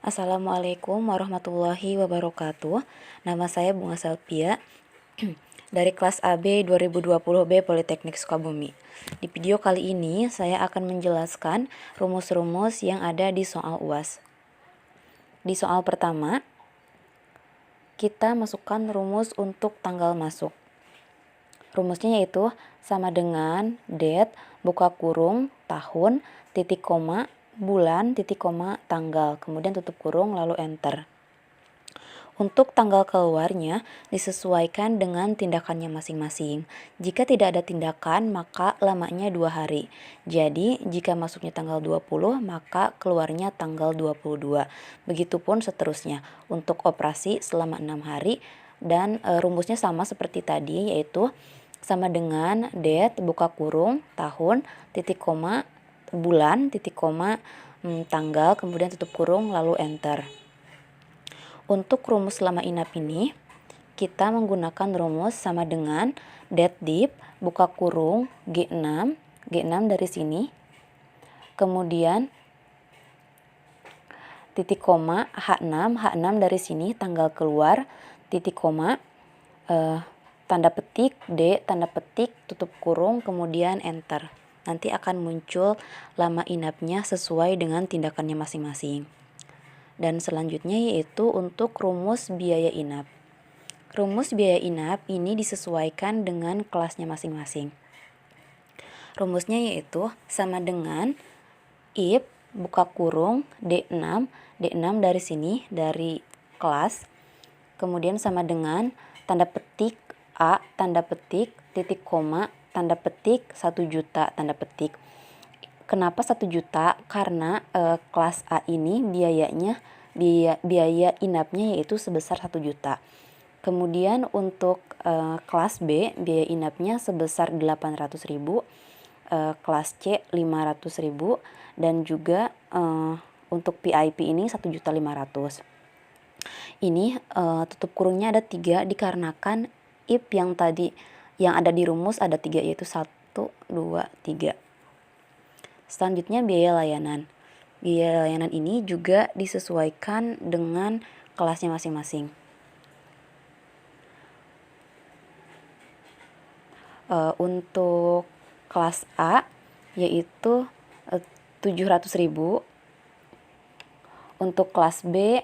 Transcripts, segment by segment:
Assalamualaikum warahmatullahi wabarakatuh. Nama saya Bunga Selvia dari kelas AB 2020B Politeknik Sukabumi. Di video kali ini saya akan menjelaskan rumus-rumus yang ada di soal UAS. Di soal pertama, kita masukkan rumus untuk tanggal masuk. Rumusnya yaitu sama dengan date, buka kurung, tahun, titik koma, bulan, titik koma, tanggal, kemudian tutup kurung, lalu enter. Untuk tanggal keluarnya disesuaikan dengan tindakannya masing-masing. Jika tidak ada tindakan, maka lamanya 2 hari. Jadi, jika masuknya tanggal 20, maka keluarnya tanggal 22. Begitupun seterusnya untuk operasi selama 6 hari. Dan rumusnya sama seperti tadi, yaitu sama dengan date, buka kurung, tahun, titik koma, bulan, titik koma, tanggal, kemudian tutup kurung, lalu enter. Untuk rumus lama inap ini, kita menggunakan rumus sama dengan date div, buka kurung, G6 dari sini, kemudian titik koma, H6 dari sini, tanggal keluar, titik koma, tanda petik, D, tanda petik, tutup kurung, kemudian enter. Nanti akan muncul lama inapnya sesuai dengan tindakannya masing-masing. Dan selanjutnya yaitu untuk rumus biaya inap. Rumus biaya inap ini disesuaikan dengan kelasnya masing-masing. Rumusnya yaitu sama dengan if, buka kurung, D6 dari sini, dari kelas, kemudian sama dengan tanda petik A, tanda petik, titik koma, tanda petik, 1 juta, tanda petik. Kenapa 1 juta? Karena kelas A ini biaya inapnya yaitu sebesar 1 juta. Kemudian untuk kelas B biaya inapnya sebesar 800.000, kelas C 500.000, dan juga untuk PIP ini 1.500.000. Ini tutup kurungnya ada 3 dikarenakan if yang tadi yang ada di rumus ada 3, yaitu 1, 2, 3. Selanjutnya biaya layanan. Biaya layanan ini juga disesuaikan dengan kelasnya masing-masing. Untuk kelas A yaitu 700.000, untuk kelas B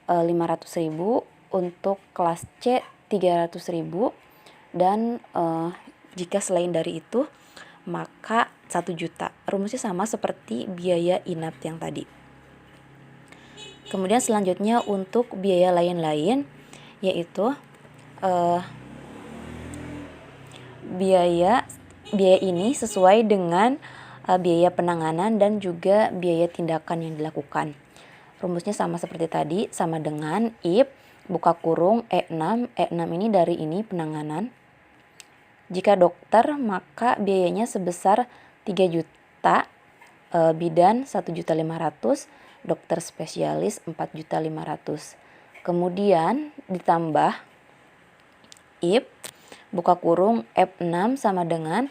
500.000, untuk kelas C 300.000, dan jika selain dari itu maka 1 juta. Rumusnya sama seperti biaya inap yang tadi. Kemudian selanjutnya untuk biaya lain-lain yaitu biaya ini sesuai dengan biaya penanganan dan juga biaya tindakan yang dilakukan. Rumusnya sama seperti tadi, sama dengan if, buka kurung, E6 ini dari ini penanganan. Jika dokter, maka biayanya sebesar 3 juta, bidan 1.500.000, dokter spesialis 4.500.000. Kemudian ditambah if, buka kurung, F6 sama dengan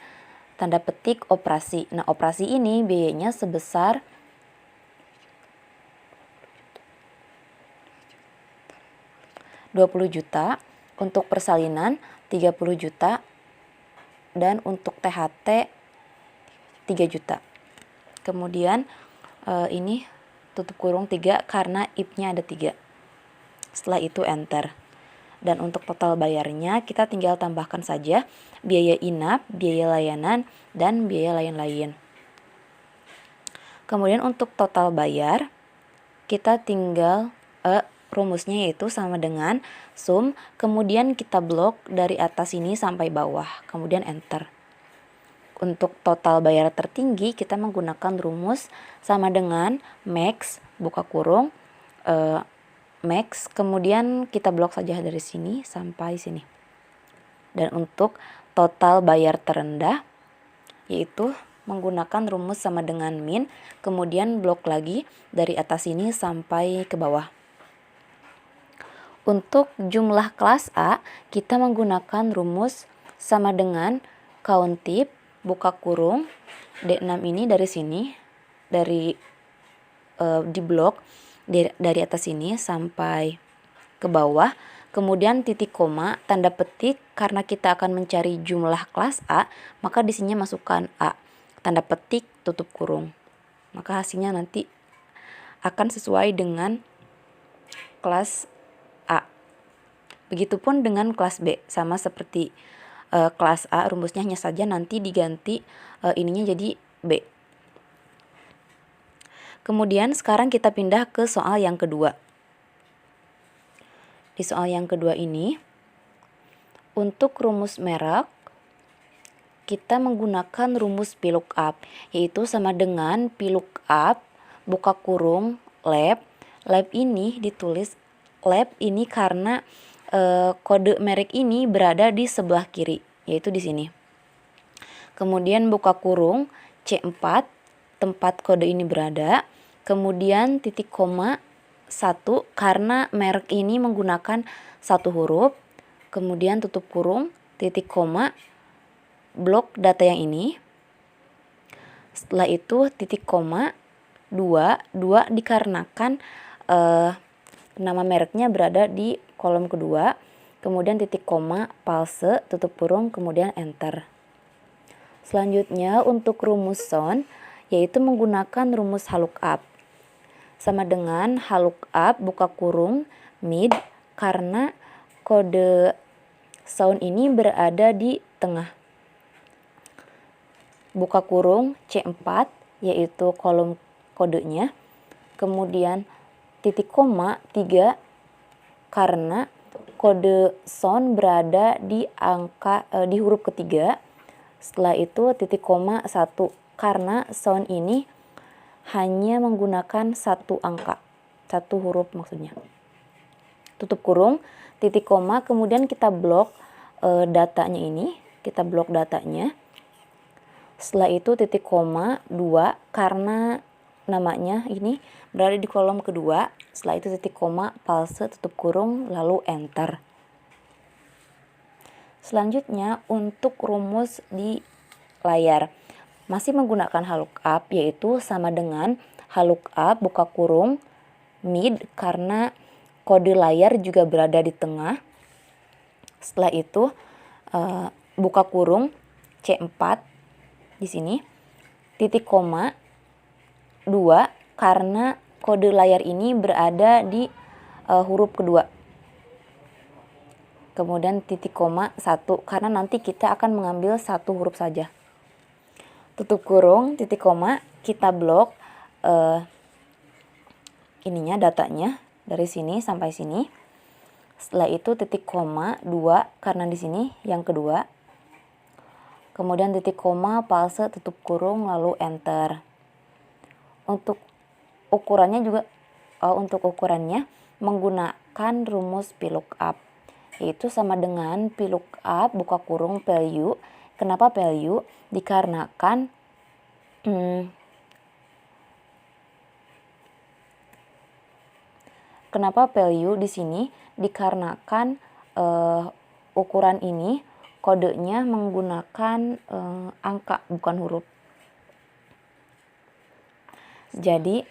tanda petik operasi. Nah, operasi ini biayanya sebesar 20 juta, untuk persalinan 30 juta, dan untuk THT 3 juta. Kemudian ini tutup kurung 3 karena if-nya ada 3. Setelah itu enter. Dan untuk total bayarnya kita tinggal tambahkan saja biaya inap, biaya layanan, dan biaya lain-lain. Kemudian untuk total bayar kita tinggal rumusnya yaitu sama dengan sum, kemudian kita blok dari atas ini sampai bawah, kemudian enter. Untuk total bayar tertinggi kita menggunakan rumus sama dengan max, buka kurung, max, kemudian kita blok saja dari sini sampai sini. Dan untuk total bayar terendah yaitu menggunakan rumus sama dengan min, kemudian blok lagi dari atas ini sampai ke bawah. Untuk jumlah kelas A, kita menggunakan rumus sama dengan countip, buka kurung, D6 ini dari sini, dari di blok, dari atas sini sampai ke bawah, kemudian titik koma, tanda petik, karena kita akan mencari jumlah kelas A, maka di sini masukkan A, tanda petik, tutup kurung. Maka hasilnya nanti akan sesuai dengan kelas A. Begitupun dengan kelas B, sama seperti kelas A, rumusnya hanya saja nanti diganti ininya jadi B. Kemudian sekarang kita pindah ke soal yang kedua. Di soal yang kedua ini, untuk rumus merek, kita menggunakan rumus VLOOKUP, yaitu sama dengan VLOOKUP, buka kurung, lab. Lab ini ditulis lab ini karena kode merek ini berada di sebelah kiri, yaitu di sini. Kemudian buka kurung, C4, tempat kode ini berada. Kemudian titik koma, 1 karena merek ini menggunakan satu huruf, kemudian tutup kurung, titik koma, blok data yang ini. Setelah itu titik koma, 2 dikarenakan nama mereknya berada di kolom kedua, kemudian titik koma, palse, tutup kurung, kemudian enter. Selanjutnya untuk rumus sound, yaitu menggunakan rumus VLOOKUP. Sama dengan VLOOKUP buka kurung mid karena kode sound ini berada di tengah. Buka kurung C4 yaitu kolom kodenya. Kemudian titik koma 3 karena kode sound berada di di huruf ketiga. Setelah itu titik koma 1 karena sound ini hanya menggunakan satu angka, satu huruf maksudnya. Tutup kurung, titik koma, kemudian kita blok datanya ini, kita blok datanya. Setelah itu titik koma 2 karena namanya ini berada di kolom kedua. Setelah itu titik koma, palse, tutup kurung, lalu enter. Selanjutnya untuk rumus di layar. Masih menggunakan VLOOKUP, yaitu sama dengan VLOOKUP buka kurung mid karena kode layar juga berada di tengah. Setelah itu buka kurung C4 di sini, titik koma 2 karena kode layar ini berada di huruf kedua. Kemudian titik koma 1 karena nanti kita akan mengambil satu huruf saja. Tutup kurung, titik koma, kita blok ininya datanya dari sini sampai sini. Setelah itu titik koma 2 karena di sini yang kedua. Kemudian titik koma, palse, tutup kurung, lalu enter. Untuk ukurannya juga menggunakan rumus VLOOKUP, yaitu sama dengan VLOOKUP buka kurung value. Kenapa value? Dikarenakan kenapa value di sini? Dikarenakan ukuran ini kodenya menggunakan angka bukan huruf. Jadi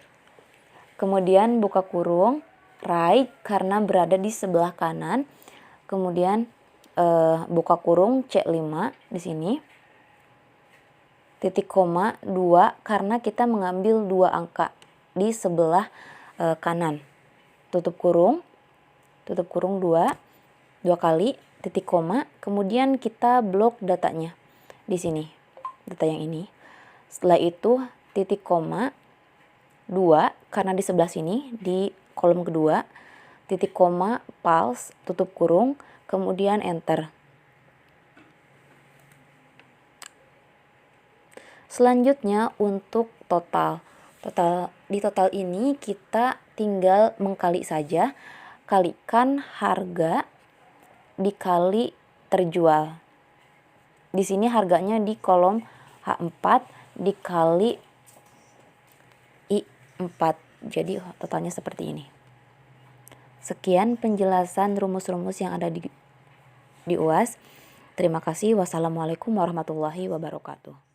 kemudian buka kurung right karena berada di sebelah kanan. Kemudian buka kurung C5 di sini. Titik koma 2 karena kita mengambil 2 angka di sebelah kanan. Tutup kurung 2 kali, titik koma, kemudian kita blok datanya di sini, data yang ini. Setelah itu titik koma 2 karena di sebelah sini di kolom kedua, titik koma, pals, tutup kurung, kemudian enter. Selanjutnya untuk total. Di total ini kita tinggal mengkali saja, kalikan harga dikali terjual. Di sini harganya di kolom H4 dikali I4. Jadi totalnya seperti ini. Sekian penjelasan rumus-rumus yang ada di UAS. Terima kasih. Wassalamualaikum warahmatullahi wabarakatuh.